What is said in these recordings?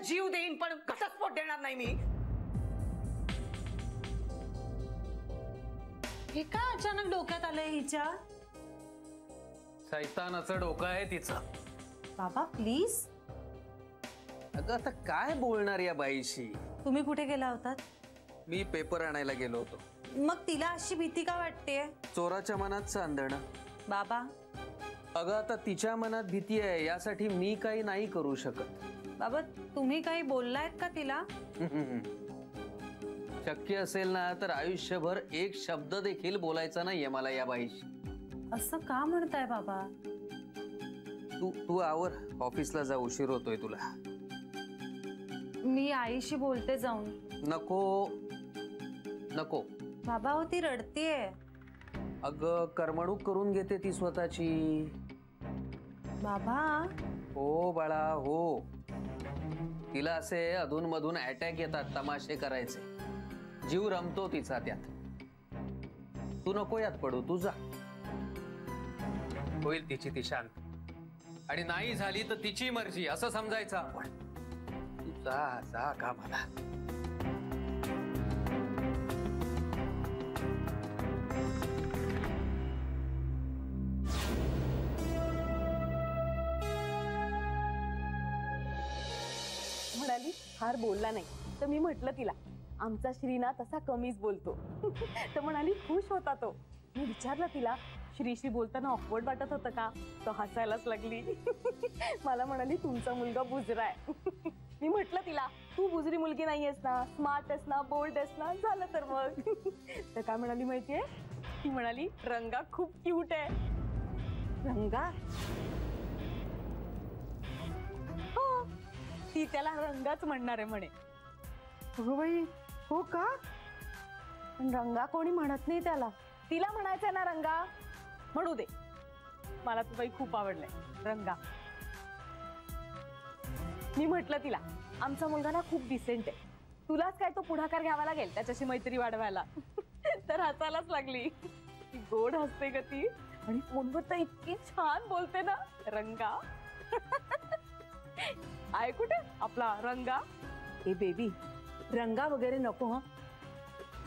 जीव देईन पण घटस्फोट देणार नाही मी. हे काय अचानक डोक्यात आलंय हिच्या? सैतानाचं डोकं आहे तिचं. बाबा प्लीज. अगं आता काय बोलणार या बाईशी? तुम्ही कुठे गेला होतात? मी पेपर आणायला गेलो होतो. मग तिला अशी भीती का वाटतेय? चोराच्या मनात चांदणं. बाबा अगं आता तिच्या मनात भीती आहे यासाठी मी काही नाही करू शकत. बाबा तुम्ही काही बोललायत का तिला? शक्य असेल ना तर आयुष्यभर एक शब्द देखील बोलायचा नाहीये मला या बाईशी. असं का म्हणताय बाबा? तू आवर, ऑफिसला जा, उशीर होतोय तुला. मी आईशी बोलते जाऊन. नको नको बाबा हो ती रडतीये. अगं करमणूक करून घेते ती स्वतःची. बाबा. हो बाळा हो. तिला असे अधून मधून अटॅक येतात तमाशे करायचे. जीव रमतो तिचा त्यात. तू नको यात पडू, तू जा. होईल तिची ती शांत. आणि नाही झाली तर तिची मर्जी असं समजायचं आपण. तू जा जा कामाला. म्हणाली फार बोलला नाही तर मी म्हटलं तिला आमचा श्रीना तसा कमीच बोलतो. तर म्हणाली खुश होता तो. मी विचारलं तिला श्रीशी बोलताना ऑकवर्ड वाटत होतं का? तो हसायलाच लागली. मला म्हणाली तुमचा मुलगा बुजरा आहे. मी म्हटलं तिला तू बुजरी मुलगी नाही आहेस ना, स्मार्ट आहेस ना, बोल्ड आहेस ना, झालं तर मग. तर काय म्हणाली माहितीये? ती म्हणाली रंगा खूप क्यूट आहे. रंगा? हो ती त्याला रंगाच म्हणणार आहे म्हणे. हो बाई हो का? पण रंगा कोणी म्हणत नाही त्याला. तिला म्हणायचंय ना रंगा, म्हणू दे. मला तू बाई खूप आवडलंय रंगा. मी म्हटलं तिला आमचा मुलगा ना खूप डिसेंट आहे, तुलाच काय तो पुढाकार घ्यावा लागेल त्याच्याशी मैत्री वाढवायला. तर हसायलाच लागली. ती गोड हसते ग ती. आणि फोनवर तर इतकी छान बोलते ना रंगा. आहे कुठे आपला रंगा? ए बेबी रंगा वगैरे नको. हा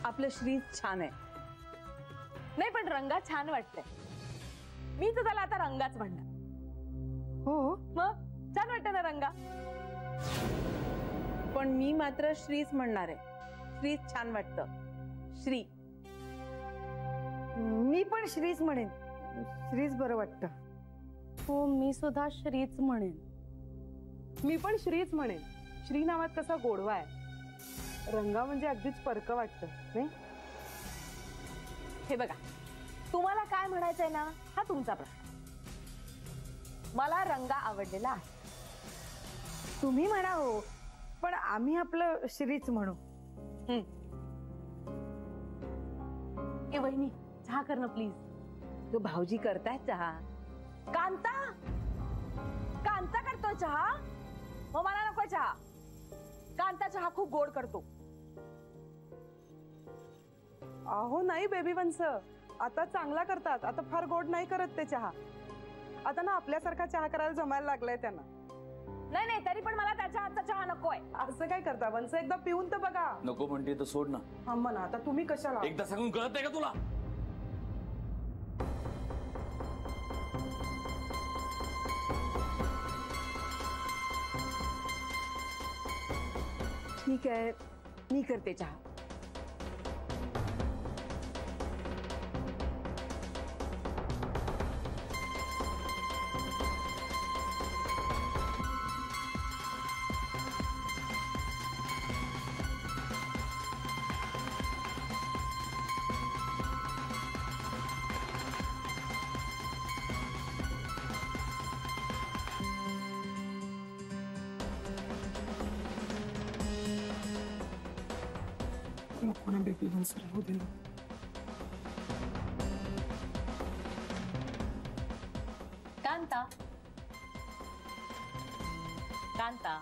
आपलं श्री छान आहे. नाही पण रंगा छान वाटतंय. मी तर त्याला आता रंगाच म्हणणार. हो मग छान वाटतं ना रंगा? पण मी मात्र श्रीच म्हणणार आहे. श्री छान वाटतं. श्री. मी पण श्रीच म्हणेन. श्रीच बरं वाटतं. हो मी सुद्धा श्रीच म्हणेन. मी पण श्रीच म्हणेन. श्री नावात कसा गोडवा आहे. रंगा म्हणजे अगदीच परक वाटतं नाही? हे बघा तुम्हाला काय म्हणायचंय ना हा तुमचा प्रश्न. मला रंगा आवडलेला आहे. तुम्ही म्हणा हो, पण आम्ही आपलं श्रीच म्हणू. ए वहिनी चहा कर ना प्लीज. तो भाऊजी करताय चहा. कांता कांता करतो चहा. हो मला नको चहा. कांता चहा खूप गोड करतो. अहो नाही बेबी वंस, आता चांगला करतात. आता फार गोड नाही करत ते चहा. आता ना आपल्यासारखा चहा करायला जमायला लागलाय त्यांना. नाही नाही तरी पण मला त्याच्या हातचा चहा नकोय. असं काय करता वंस? एकदा पिऊन तर बघा. नको म्हणते तर सोड ना. हा म्हणा आता तुम्ही कशाला? एकदा सांगून कळत नाही का तुला? ठीक आहे मी करते चहा. नको ना बेबी वंस, राहू दे ना. कांता कांता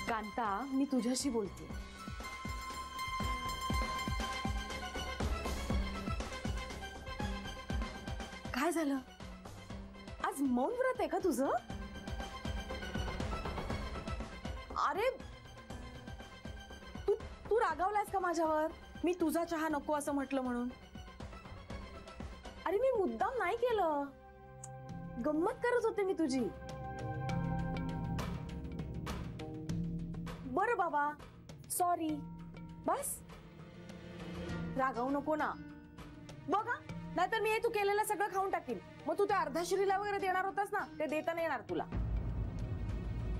कांता मी तुझ्याशी बोलते. काय झालं? आज मौन व्रत आहे का तुझं? अरे तू तू रागावलास का माझ्यावर? मी तुझा चहा नको असं म्हटलं म्हणून? अरे मी मुद्दाम नाही केलं, गंमत करत होते मी तुझी. बरं बाबा, सॉरी. बस रागावू नको ना. बघा, नाहीतर मी हे तू केलेलं सगळं खाऊन टाकीन. मग तू त्या अर्धा शिरीला वगैरे देणार होतास ना, ते देता नाही येणार तुला.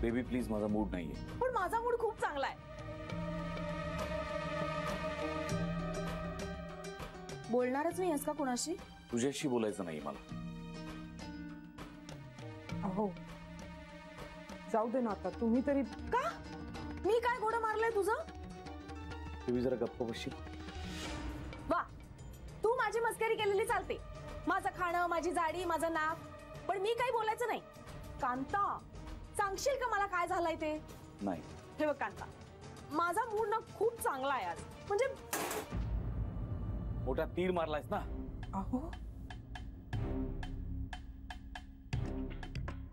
बेबी प्लीज, माझा मूड नाहीये. पण माझा मूड खूप चांगला आहे. बोलणारच नाही आहेस का कुणाशी? तुझ्याशी बोलायचं नाही मला. अहो जाऊ दे ना आता, तुम्ही तरी. का? मी काय घोडं मारलंय तुझं? बेबी जरा गप्प बसशील? वा, तू माझी मस्करी केलेली चालते. माझं खाणं, माझी जाडी, माझं नाक, पण मी काही बोलायचं नाही. कांता, सांगशील का मला काय झालंय ते? नाही. हे बघ कांता, माझा मूड ना खूप चांगला आहे आज. म्हणजे मोठा तीर मारलायस ना. अहो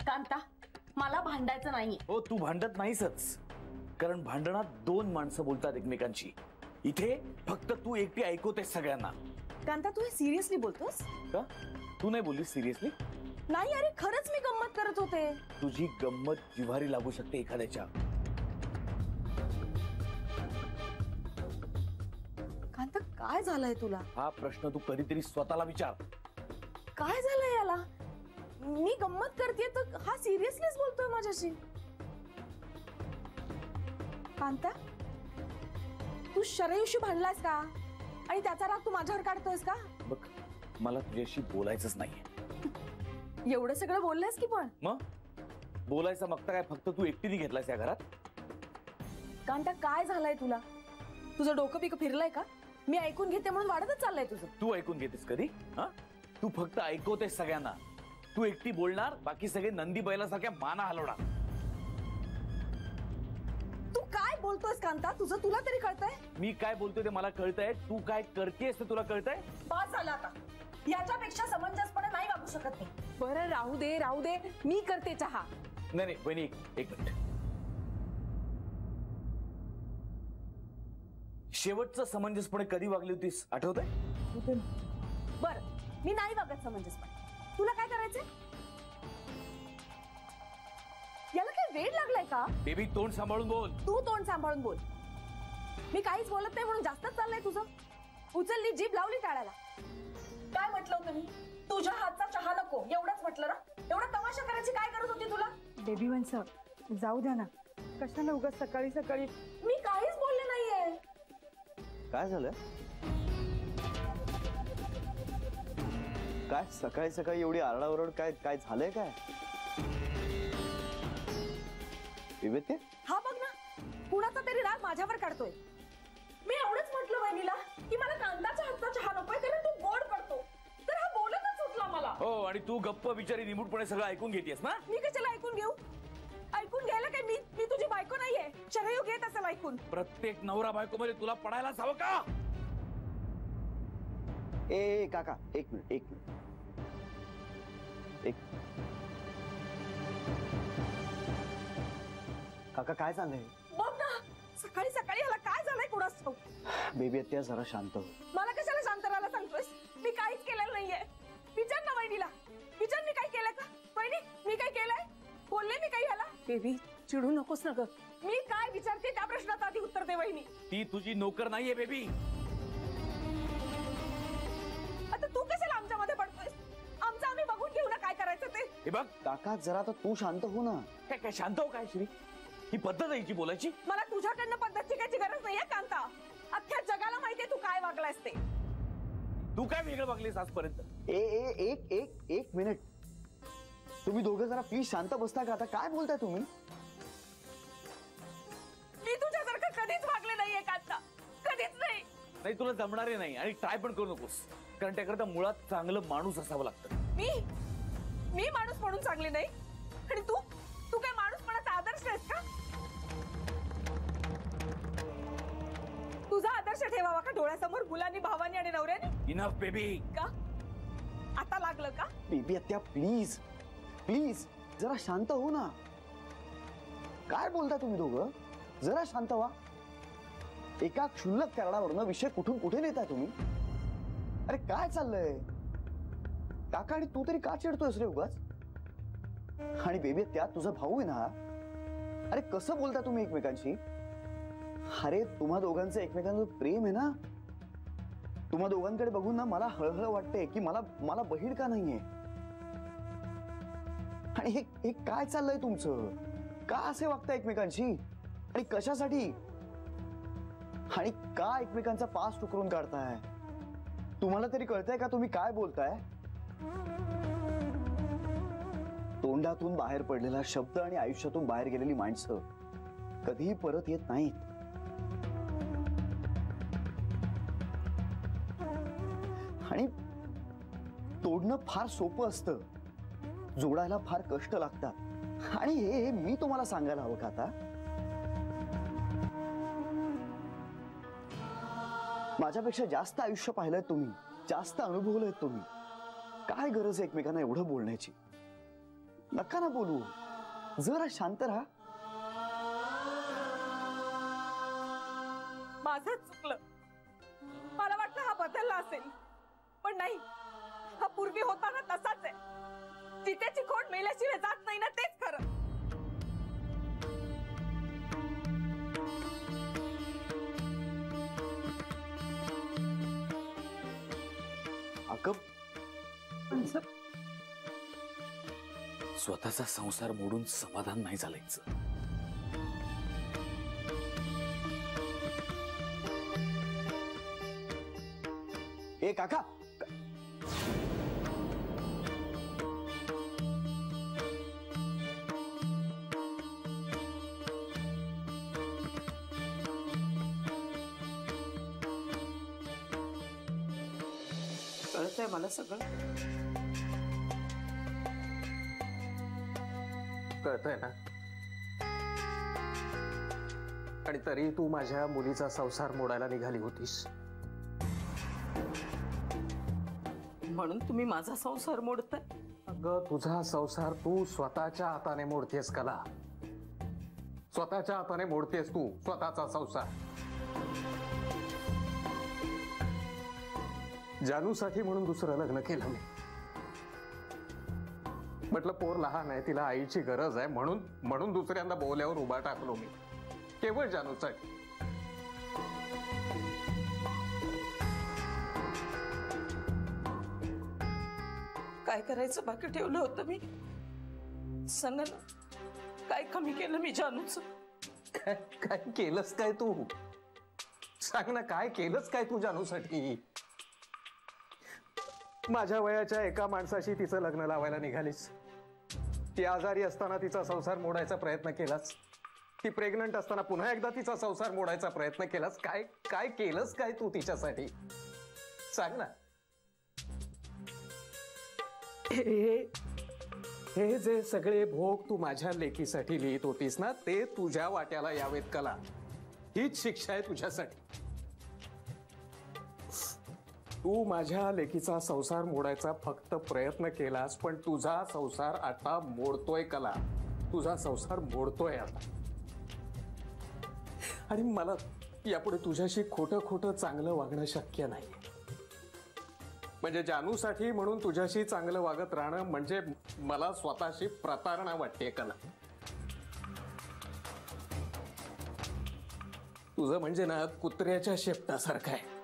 कांता, मला भांडायचं नाहीये. हो, तू भांडत नाहीसच, कारण भांडणात दोन माणसं बोलतात एकमेकांची. इथे फक्त तू एकटी ऐकवतेस सगळ्यांना. कांता, तू हे सिरियसली बोलतोस? का तू नाही बोललीस सिरियसली? नाही, अरे खरंच मी गंमत करत होते. तुझी गंमत जिव्हारी लागू शकते एखाद्याच्या. कांता, काय झालंय तुला? हा प्रश्न तू कधीतरी स्वतःला विचार. काय झालंय याला? मी गंमत करतेय तर हा सिरियसलीच बोलतोय माझ्याशी. कांता, तू शरयूशी भांडलास का? आणि त्याचा राग तू माझ्यावर काढतोयस का? बघ, मला तुझ्याशी बोलायचंच नाहीये. एवढं सगळं बोललास की पण? मग बोलायचा मग काय फक्त तू एकटीने घेतलास या घरात? कांता, काय झालंय तुला? तुझं डोकं पिकं फिरलंय का? मी ऐकून घेते म्हणून वाढतच चाललंय तुझं. तू ऐकून घेतेस कधी? हा, तू फक्त ऐकवतेस सगळ्यांना. तू एकटी बोलणार, बाकी सगळे नंदी बैलासारख्या माना हलवणार. तू काय बोलतोयस कांता? तुझं तुला तरी कळतंय? मी काय बोलतोय ते मला कळतंय. तू काय करतेस ते तुला कळतंय? बस झालं आता. याच्यापेक्षा समंजसपणे नाही वागू शकत मी. बरं राहू दे राहू दे, मी करते चहा. नाही नाही बहिणी, एक मिनिट. शेवटचं समंजसपणे कधी वागली होतीस आठवतंय? बर, मी नाही वागत समंजसपणे. तुला काय करायचंय? याला काय वेळ लागलाय का? बेबी तोंड सांभाळून बोल. तू तोंड सांभाळून बोल. मी काहीच बोलत नाही म्हणून जास्तच चाललंय तुझं. उचलली जीभ लावली टाळायला. काय म्हटलं होतं मी? तुझ्या हातचा चहा नको एवढंच म्हटलं ना. एवढा तमाशा करायची काय गरज होती तुला? बेबी वंस, जाऊ द्या ना. कशाला उगाच सकाळी सकाळी. मी काहीच बोलले नाहीये. काय झालं? काय सकाळी सकाळी एवढी आरडाओरड? काय काय झालंय? काय विवेक? हा बघ ना, कुणाचा तरी राग माझ्यावर काढतोय. मी एवढंच म्हटलं वहिनीला की मला कांदाच्या हातचा चहा नकोय कारण तू गोड करतो. तर हा बोलतच सुटला मला. हो, आणि तू गप्प बिचारी निमूटपणे सगळं ऐकून घेतेस ना. मी कशाला ऐकून घेऊ? ऐकून घ्यायला काय मी तुझी बायको नाहीये? शरयू घेत असेल ऐकून. प्रत्येक नवरा बायको मध्ये तुला पडायलाच हवं का? ए काका, एक मिनिट. काका काय चाललंय? बघ ना, सकाळी सकाळी याला काय झालंय कुणास ठाऊक. बेबी आता जरा शांत हो. मला कशाला शांत राहायला सांगतोयस? मी काहीच केलेलं नाहीये. विचार ना वहिनीला. विचार मी काय केलंय का? वहिनी, मी काय केलंय? बोलले मी काही ह्याला? बेबी चिडू नकोस ना ग. मी काय विचारते त्या प्रश्नाचं आधी उत्तर दे वहिनी. ती तुझी नोकर नाहीये बेबी. आता तू कशाला आमच्यामध्ये पडतोयस? आमचं आम्ही बघून घेऊ ना काय करायचं ते. हे बघ काका जरा आता तू शांत हो ना. काय काय शांत हो काय श्री? ही पद्धत आहे हिची बोलायची? मला तुझ्याकडनं पद्धत शिकायची गरज नाहीये कांता. अख्ख्या जगाला माहितीये तू काय वागलायस ते. तू काय वेगळं वागलीस आजपर्यंत? एक मिनिट. तुम्ही दोघं जरा प्लीज शांत बसता का? आता काय बोलताय तुम्ही? मी तुझ्यासारखं कधीच वागले नाहीये कांता. कधीच नाही. नाही, तुला जमणारे नाही आणि ट्राय पण करू नकोस, कारण त्याकरता मुळात चांगलं माणूस असावं लागतं. मी माणूस म्हणून चांगली नाही आणि तू काय माणूसपणाचा आदर्श आहेस का? तुझा आदर्श ठेवावा का डोळ्यासमोर मुलांनी, भावानी आणि नवऱ्याने? Enough baby. का आता लागलं का? बेबी आत्या प्लीज जरा शांत हो ना. काय बोलता तुम्ही दोघं? जरा शांत व्हा. एका क्षुल्लक कारणावरनं विषय कुठून कुठे नेताय तुम्ही? अरे काय चाललंय? काका आणि तू तरी का चिडतोयस रे उगाच? आणि बेबी त्यात तुझा भाऊ आहे ना. अरे कसं बोलता तुम्ही एकमेकांशी? अरे तुम्हा दोघांचं एकमेकांवर प्रेम आहे ना. तुम्हा दोघांकडे बघून ना मला हळहळ वाटते की मला बहीण का नाहीये. आणि हे काय चाललंय तुमचं? का असे वागता एकमेकांशी आणि कशासाठी? आणि का एकमेकांचा पास उकरून काढताय? तुम्हाला तरी कळतंय का तुम्ही काय बोलताय? तोंडातून बाहेर पडलेला शब्द आणि आयुष्यातून बाहेर गेलेली माणसं कधीही परत येत नाहीत. आणि तोडणं फार सोपं असतं, जोडायला फार कष्ट लागतात. आणि हे मी तुम्हाला सांगायला हवं का आता? माझ्यापेक्षा जास्त आयुष्य पाहिलंय तुम्ही, जास्त अनुभवलंय तुम्ही. काय गरज आहे एकमेकांना एवढं बोलण्याची? नका ना बोलू, जरा शांत राहा. माझं चुकलं. मला वाटलं हा बदलला असेल, पण नाही. हा पूर्वी होता ना तसाच आहे. जितेची खोड मेल्याशिवाय जात नाही ना, तेच खरं. स्वतःचा संसार मोडून समाधान नाही झालायचं. ए काका, कळतंय मला सगळं. कळतंय ना? आणि तरी तू माझ्या मुलीचा संसार मोडायला निघाली होतीस. म्हणून तुम्ही माझा संसार मोडताय? अगं, तुझा संसार तू स्वतःच्या हाताने मोडतेस कला. स्वतःच्या हाताने मोडतेस तू स्वतःचा संसार. जानूसाठी म्हणून दुसरं लग्न केलं मी. म्हटलं पोर लहान आहे, तिला आईची गरज आहे, म्हणून दुसऱ्यांदा बोल्यावर उभा टाकलो मी, केवळ जानूसाठी. काय करायचं बाकी ठेवलं होतं मी? सांगा ना, काय कमी केलं मी जानूचं? काय केलंस काय तू? सांग ना, काय केलंस काय तू जानूसाठी? माझ्या वयाच्या एका माणसाशी तिचं लग्न लावायला निघालीस. ती आजारी असताना तिचा संसार मोडायचा प्रयत्न केलास. ती प्रेग्नंट असताना पुन्हा एकदा तिचा संसार मोडायचा प्रयत्न केलास. काय केलंस काय तू तिच्यासाठी? सांग ना. हे जे सगळे भोग तू माझ्या लेकीसाठी लिहित होतीस ना, ते तुझ्या वाट्याला यावेत कला. हीच शिक्षा आहे तुझ्यासाठी. तू माझ्या लेकीचा संसार मोडायचा फक्त प्रयत्न केलास, पण तुझा संसार आता मोडतोय कला. तुझा संसार मोडतोय आता. आणि मला यापुढे तुझ्याशी खोटं चांगलं वागणं शक्य नाही. म्हणजे जानूसाठी म्हणून तुझ्याशी चांगलं वागत राहणं म्हणजे मला स्वतःशी प्रतारणा वाटते कला. तुझं म्हणजे ना कुत्र्याच्या शेपटासारखं आहे.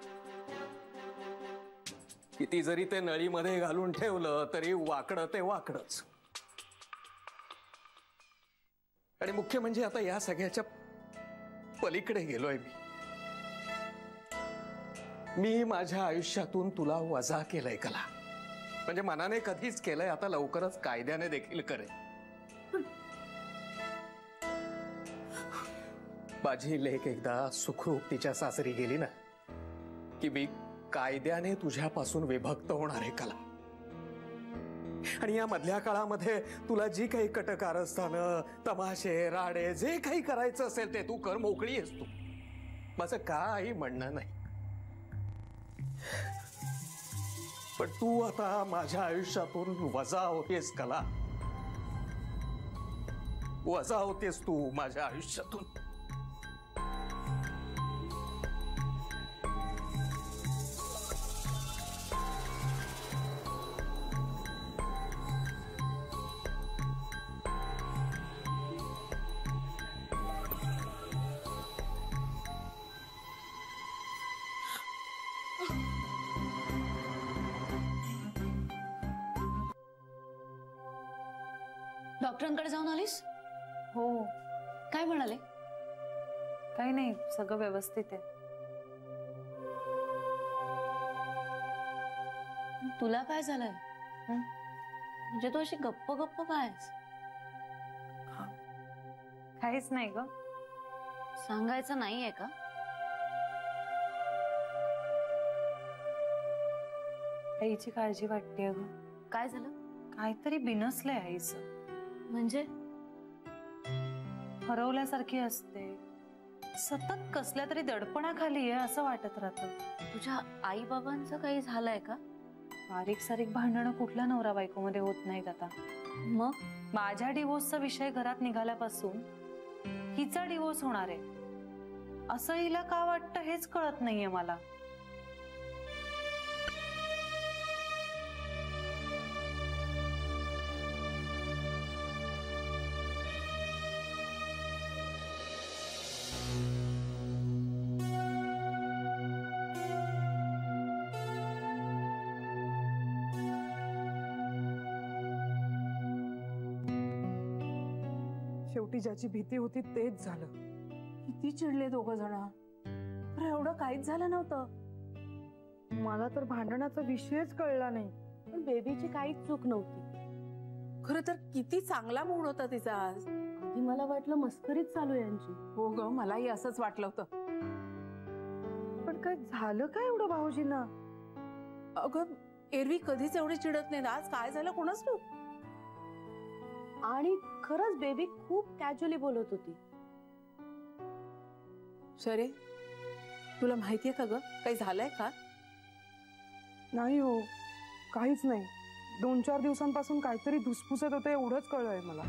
किती जरी ते नळीमध्ये घालून ठेवलं तरी वाकडं ते वाकडच. आणि मुख्य म्हणजे आता या सगळ्याच्या पलीकडे गेलोय मी माझ्या आयुष्यातून तुला वजा केलंय कला. म्हणजे मनाने कधीच केलंय, आता लवकरच कायद्याने देखील करेल. माझी लेक एकदा सुखरूप तिच्या सासरी गेली ना, की मी कायद्याने तुझ्यापासून विभक्त होणार आहे कला. आणि या मधल्या काळामध्ये तुला जी काही कटकारस्थानं, तमाशे, राडे जे काही करायचं असेल ते तू कर, मोकळी आहेस तू. माझं काही म्हणणं नाही. पण तू आता माझ्या आयुष्यातून वजा होतेस कला. वजा होतेस तू माझ्या आयुष्यातून. डॉक्टरांकडे जाऊन आलीस? हो. काय म्हणाले? काही नाही, सगळं व्यवस्थित आहे. तुला काय झालंय? म्हणजे तू अशी गप्प गप्प काय? काहीच नाही ग. सांगायचं नाहीये का? आईची काळजी वाटते ग. काय झालं? काहीतरी बिनसलंय आईचं. म्हणजे हरवल्यासारखी असते, सतत कसल्या तरी दडपणाखाली आहे असं वाटत राहतं. तुझ्या आई बाबांचं काही झालंय का? बारीक सारीक भांडणं कुठल्या नवरा बायकोमध्ये होत नाहीत आता. मग माझ्या डिवोर्सचा विषय घरात निघाल्यापासून हिचा डिवोर्स होणार आहे असं हिला का वाटतं हेच कळत नाहीये मला. शेवटी ज्याची भीती होती तेच झालं. किती चिडले दोघं जण. अरे एवढं काहीच झालं नव्हतं. मला तर भांडणाचा विषयच कळला नाही. पण बेबीची काहीच चूक नव्हती. खरं तर किती चांगला मूड होता तिचा आज. आधी मला वाटलं मस्करीच चालू यांची. हो ग, मलाही असंच वाटलं होतं. पण काय झालं काय एवढं भाऊजींना? अगं एरवी कधीच एवढी चिडत नाही. आज काय झालं कोणाच तू? आणि खरंच बेबी खूप कॅज्युअली बोलत होती. शरे, तुला माहितीये का ग काही झालंय का? नाही हो, काहीच नाही. 2-4 दिवसांपासून काहीतरी धुसफुसत होते एवढंच कळलंय मला.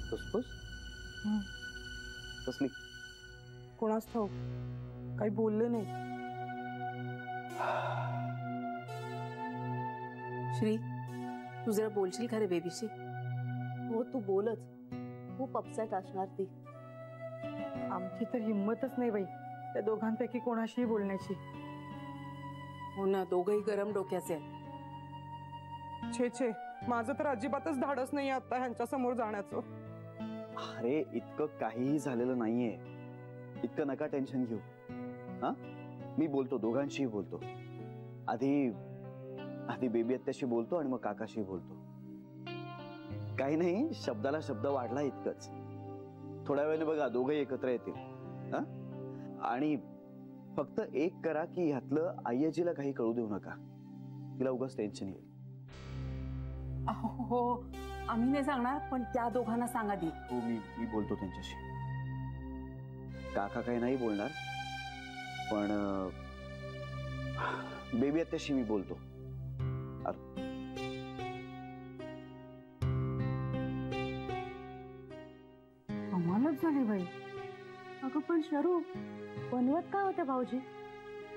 फुसफुस कसली? कोणाच ठाऊक, काही बोलले नाही. श्री, तू जरा बोलशील का रे बेबीशी? हो तू बोलच. खूप अपसेट असणार ती. आमची तर हिंमतच नाही बाई त्या दोघांपैकी कोणाशीही बोलण्याची. हो ना, दोघही गरम डोक्याचे आहेत. छे छे, माझं तर अजिबातच धाडस नाही आता ह्यांच्या समोर जाण्याचं. अरे इतकं काहीही झालेलं नाहीये. इतकं नका टेन्शन घेऊ. हा, मी बोलतो, दोघांशीही बोलतो. आधी बेबी आत्याशी बोलतो आणि मग काकाशी बोलतो. काही नाही, शब्दाला शब्द वाढला इतकंच. थोड्या वेळाने बघा दोघंही एकत्र येतील. हा, आणि फक्त एक करा की ह्यातलं आईजीला काही कळू देऊ नका. तिला उगाच टेन्शन येईल. हो, आम्ही नाही सांगणार, पण त्या दोघांना सांगा दी. हो, मी बोलतो त्यांच्याशी. काका काही नाही बोलणार, पण बेबी आत्याशी मी बोलतो. कमालच झाली बाई. अगं पण शरू, बनवत काय होते भाऊजी?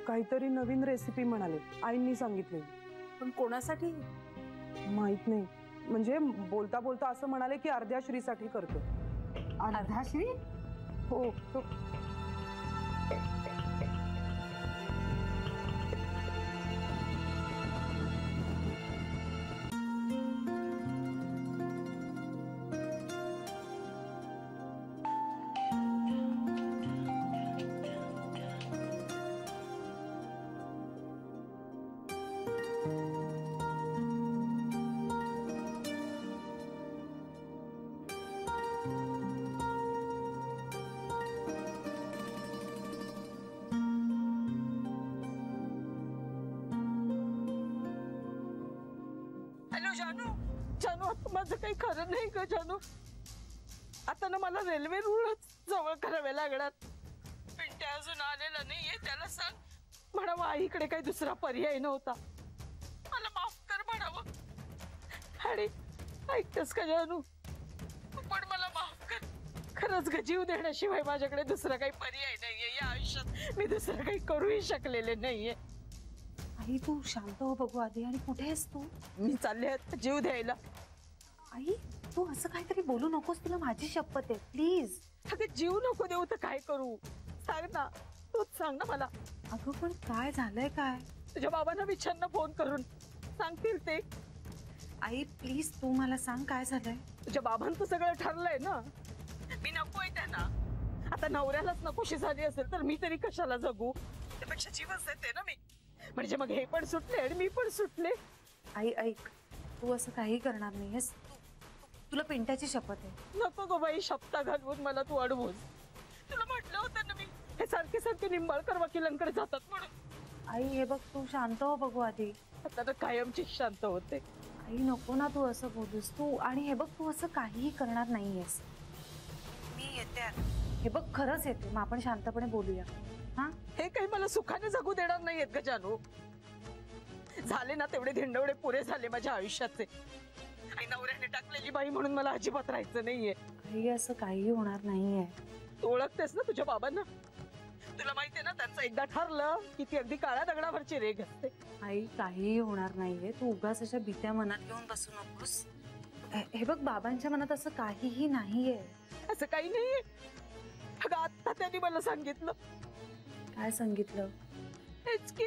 काहीतरी नवीन रेसिपी म्हणाले, आईंनी सांगितले. पण कोणासाठी माहित नाही. म्हणजे बोलता बोलता असं म्हणाले की अर्ध्या श्रीसाठी करतो. अर्धा श्री? हो. जानू, आता माझं काही खरं नाही ग जानू. आता ना मला रेल्वे रूळच जवळ करावे लागणार. पिंट्या अजून आलेला नाहीये, त्याला सांग म्हणावं आईकडे काही दुसरा पर्याय नव्हता. मला माफ कर म्हणावं. आणि ऐकतेस का जानू, पण मला माफ कर. खरंच ग, जीव देण्याशिवाय माझ्याकडे दुसरा काही पर्याय नाहीये या आयुष्यात. मी दुसरं काही करूही शकलेले नाहीये. आई तू शांत हो बघू आधी. आणि कुठे आहेस तू? मी चालले जीव द्यायला. आई तू असं काहीतरी बोलू नकोस, तुला माझी शपथ आहे, प्लीज. अगं जीव नको देऊ तर काय करू सांग ना, तूच सांग ना मला. अगं पण काय झालंय काय? तुझ्या बाबांना विचार ना फोन करून, सांगतील ते. आई प्लीज तू मला सांग काय झालंय. तुझ्या बाबांचं सगळं ठरलंय ना. मी नकोय त्यांना. आता नवऱ्यालाच नकोशी झाली असेल तर मी तरी कशाला जगू. त्यापेक्षा जीवच देते ना मी. म्हणजे मग हे पण सुटले आणि मी पण सुटले. आई ऐक, तू असं काही करणार नाहीयेस. तुला पिंट्याची शपथ आहे. नको गो बाई, शपथा घालवून मला तू अडवून. तुला म्हटलं होतं ना मी, हे सारखे सारखे निंबाळकर वकिलांकडे जातात म्हणून. आई हे बघ, तू शांत हो बघू आधी. आता तर कायमची शांत होते. आई नको ना तू असं बोलूस. तू आणि हे बघ, तू असं काहीही करणार नाहीयेस. मी येते. हे बघ खरंच येते. मग आपण शांतपणे बोलूया. हा, हे काही मला सुखाने जगू देणार नाहीयेत ग जानू. झाले ना तेवढे धिंडवडे पुरे झाले माझ्या आयुष्याचे. आणि नवऱ्याने टाकलेली बाई म्हणून मला अजिबात राहायचं नाहीये. आई असं काही होणार नाहीये. तू ओळखतेस ना तुझ्या बाबांना. तुला माहितीये ना त्यांचं एकदा ठरलं की ती अगदी काळ्या दगडावरची रेघ असते. आई काहीही होणार नाहीये. तू उगाच अशा भीत्या मनात घेऊन बसू नकोस. हे बघ बाबांच्या मनात असं काहीही नाहीये. असं काही नाहीये. अगं आता त्यांनी मला सांगितलं. काय सांगितलं? हेच की